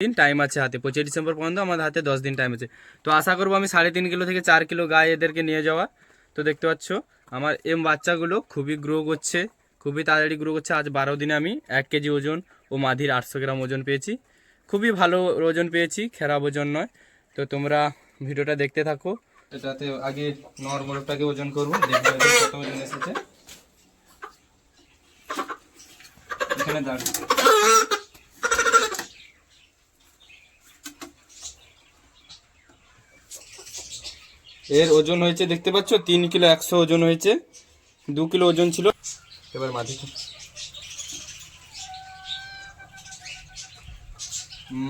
দিন টাইম আছে হাতে, 25 ডিসেম্বর পর্যন্ত আমাদের হাতে 10 দিন টাইম আছে। তো আশা করবো আমি 3.5 কিলো থেকে 4 কিলো গায়ে এদেরকে নিয়ে যাওয়া। তো দেখতে পাচ্ছ আমার বাচ্চাগুলো খুবই গ্রো করছে, খুবই তাড়াতাড়ি গ্রো করছে। আজ 12 দিনে আমি 1 কেজি ওজন ও মাদির 800 গ্রাম ওজন পেয়েছি। খুবই ভালো ওজন পেয়েছি, খারাপ ওজন নয়। তো তোমরা ভিডিওটা দেখতে থাকো। এটাতে আগে নরমরটাকে ওজন করবো, দেখবো কত ওজন এসেছে। এখানে দাঁড়িয়ে এর ওজন হয়েছে দেখতে পাচ্ছ 3 কিলো 100 ওজন হয়েছে, 2 কিলো ওজন ছিল। এবার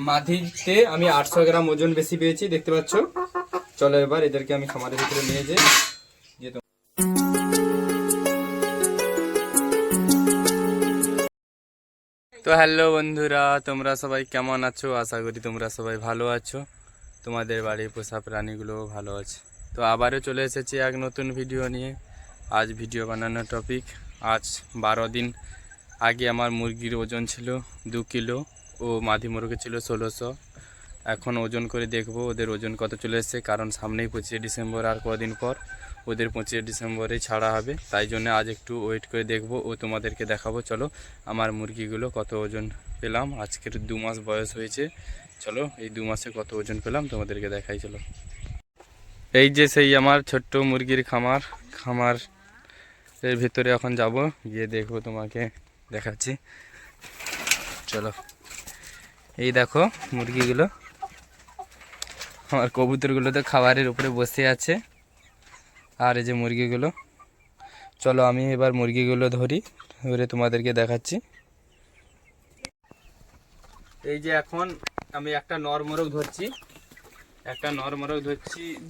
মাটিতে আমি 800 গ্রাম ওজন বেশি পেয়েছি দেখতে পাচ্ছ। চলো এবার এদেরকে আমি খামারের ভিতরে নিয়ে যাই। তো হ্যালো বন্ধুরা, তোমরা সবাই কেমন আছো? আশা করি তোমরা সবাই ভালো আছো, তোমাদের বাড়ির পোষা প্রাণীগুলোও ভালো আছে। তো আবারও চলে এসেছি এক নতুন ভিডিও নিয়ে। আজ ভিডিও বানানোর টপিক, আজ 12 দিন আগে আমার মুরগির ওজন ছিল 2 কিলো ও মাদি মুরগি ছিল 1600। এখন ওজন করে দেখবো ওদের ওজন কত চলে এসেছে, কারণ সামনেই 25 ডিসেম্বর, আর কদিন পর ওদের 25 ডিসেম্বরেই ছাড়া হবে। তাই জন্য আজ একটু ওয়েট করে দেখবো ও তোমাদেরকে দেখাবো। চলো আমার মুরগিগুলো কত ওজন পেলাম, আজকের 2 মাস বয়স হয়েছে। চলো এই 2 মাসে কত ওজন পেলাম তোমাদেরকে দেখাই। চলো এই যে সেই আমার ছোট্ট মুরগির খামার এর ভিতরে এখন যাব, গিয়ে দেখবো, তোমাকে দেখাচ্ছি। চলো এই দেখো মুরগিগুলো, আমার কবুতরগুলো তো খাবারের উপরে বসে আছে, আর এই যে মুরগিগুলো। চলো আমি এবার মুরগিগুলো ধরে তোমাদেরকে দেখাচ্ছি। এই যে এখন আমি একটা নরমোরগ ধরছি,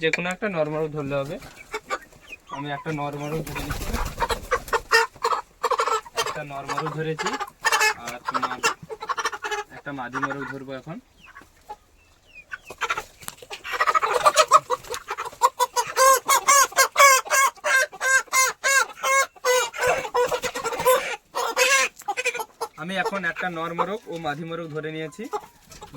যে কোনো একটা নরমোরগ ধরলে হবে। আমি একটা নরমোরগ ধরে নিচ্ছি, একটা নরমোরগ ধরেছি, আর তোমার একটা মাদি মোরগ ধরবো এখন। আমি এখন একটা নরমোরগ ও মাদি মোরগ ধরে নিয়েছি,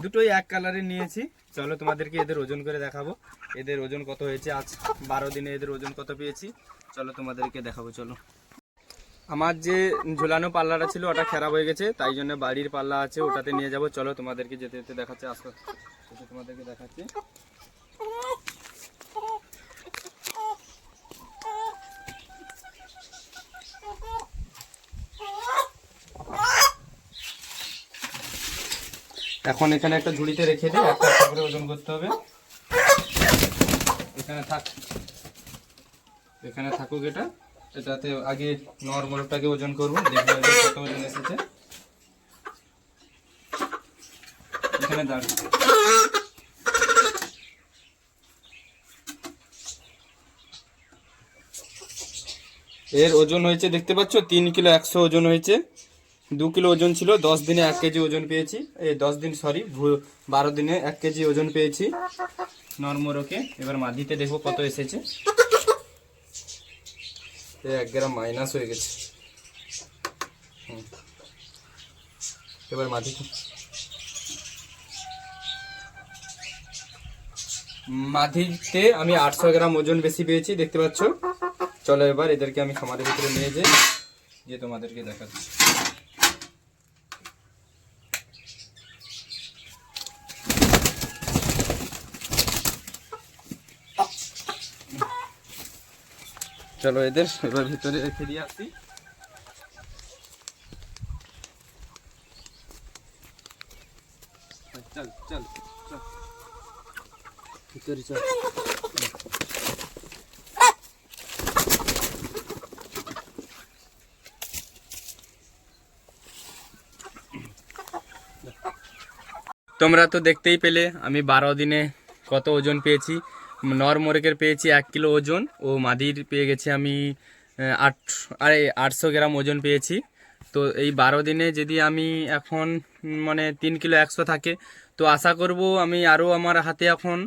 দুটোই এক কালারের নিয়েছি। চলো তোমাদেরকে এদের ওজন করে দেখাবো, এদের ওজন কত হয়েছে। আজ 12 দিনে এদের ওজন কত পেয়েছি, চলো তোমাদেরকে দেখাবো। চলো আমার যে ঝুলানো পাল্লাটা ছিল ওটা খারাপ হয়ে গেছে, তাই জন্য বাড়ির পাল্লা আছে, ওটাতে নিয়ে যাব। চলো তোমাদেরকে যেতে যেতে দেখাচ্ছি, আসো তোমাদেরকে দেখাচ্ছি। এখন এখানে একটা ঝুড়িতে রেখে দিই, একটা করে ওজন করতে হবে। এখানে থাকুক এটাতে আগে নরমরটাকে ওজন করবো, দেখবো কত ওজন এসেছে। এখানে দাঁড়িয়ে এর ওজন হয়েছে দেখতে পাচ্ছ 3 কিলো 100 ওজন হয়েছে, 2 কিলো ওজন ছিল। 10 দিনে 1 কেজি ওজন পেয়েছি, 12 দিনে 1 কেজি ওজন পেয়েছি নরমোরকে। এবার মাদিতে দেখবো কত এসেছে। 1 গ্রাম মাইনাস হয়ে গেছে। এবার মাদিতে আমি 800 গ্রাম ওজন বেশি পেয়েছি দেখতে পাচ্ছ। চলো এবার এদেরকে আমি খামারের ভিতরে নিয়ে যাই, গিয়ে তোমাদেরকে দেখাচ্ছি। চলো এদের এবার ভিতরে রেখে দিয়ে আসি। চল চল চল ভিতরে চল। তোমরা তো দেখতেই পেলে আমি 12 দিনে কত ওজন পেয়েছি। নরমোরগের পেয়েছি 1 কিলো ওজন, ও মাদির পেয়ে গেছি আমি 800 গ্রাম ওজন পেয়েছি। তো এই 12 দিনে যদি আমি এখন 3 কিলো 100 থাকে, তো আশা করব আমি আরও আমার হাতে এখন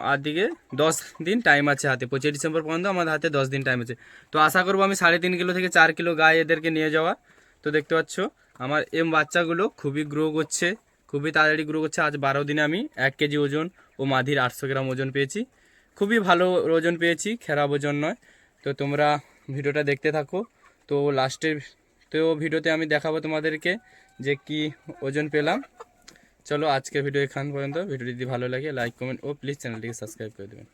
আর দিকে 10 দিন টাইম আছে হাতে, 25 ডিসেম্বর পর্যন্ত আমাদের হাতে 10 দিন টাইম আছে। তো আশা করব আমি 3.5 কিলো থেকে 4 কিলো গায়ে এদেরকে নিয়ে যাওয়া। তো দেখতে পাচ্ছ আমার বাচ্চাগুলো খুবই গ্রো করছে, খুবই তাড়াতাড়ি গ্রো করছে। আজ 12 দিনে আমি 1 কেজি ওজন ও মাদির 800 গ্রাম ওজন পেয়েছি। খুবই ভালো ওজন পেয়েছি, খারাপ ওজন নয়। তো তোমরা ভিডিওটা দেখতে থাকো। তো লাস্টের ভিডিওতে আমি দেখাবো তোমাদেরকে যে কি ওজন পেলাম। চলো আজকের ভিডিও এখান পর্যন্ত। ভিডিও যদি ভালো লাগে লাইক কমেন্ট ও প্লিজ চ্যানেলটিকে সাবস্ক্রাইব করে দেবেন।